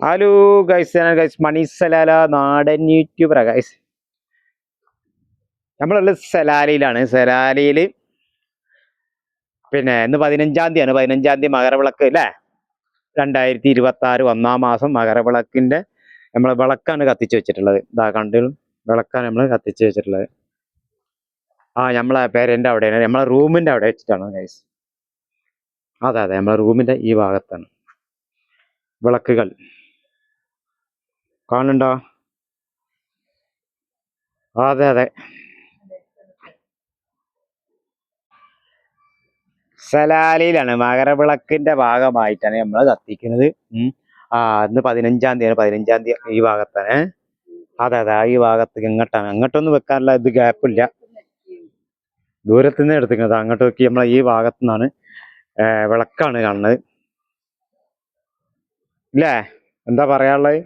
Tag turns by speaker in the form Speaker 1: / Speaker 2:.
Speaker 1: Hello guys, guys മണീസലാല നാടൻ യൂട്യൂബറാ guys. നമ്മളുള്ളത് സലാലയിലാണ്. സലാലയിൽ പിന്നെ ഇന്ന് 15-ാം തീയതിയാണ്. 15-ാം തീയതി മകരവിളക്ക് അല്ലേ? 2026 1-ാം മാസം മകരവിളക്കിന്റെ നമ്മൾ വിളക്കാണ് കത്തിച്ച് വെച്ചിട്ടുള്ളത്. ഇതാ കണ്ടും വിളക്കാണ് നമ്മൾ കത്തിച്ച് വെച്ചിട്ടുള്ളത്. നമ്മളെ പേരൻ്റെ അവിടെയാണ്, നമ്മളെ റൂമിന്റെ അവിടെ വെച്ചിട്ടാണ് ഗൈസ്. അതെ അതെ, നമ്മളെ റൂമിന്റെ ഈ ഭാഗത്താണ് വിളക്കുകൾ കാണുന്നുണ്ടോ? അതെ അതെ, സലാലയിലാണ്. മകരവിളക്കിന്റെ ഭാഗമായിട്ടാണ് നമ്മൾ കത്തിക്കുന്നത്. ഇന്ന് 15-ാം തീയതി, 15-ാം തീയതി ഈ ഭാഗത്താണ്. അതെ അതെ, ഈ ഭാഗത്തേക്ക് ഇങ്ങോട്ടാണ്. അങ്ങോട്ടൊന്നും വെക്കാനുള്ള ഇത് ഗ്യാപ്പില്ല, ദൂരത്തു നിന്ന് എടുത്തിക്കുന്നത്. അങ്ങോട്ട് നോക്കി നമ്മളെ ഈ ഭാഗത്തു നിന്നാണ് വിളക്കാണ് കാണുന്നത്. ഇല്ലേ, എന്താ പറയാനുള്ളത്?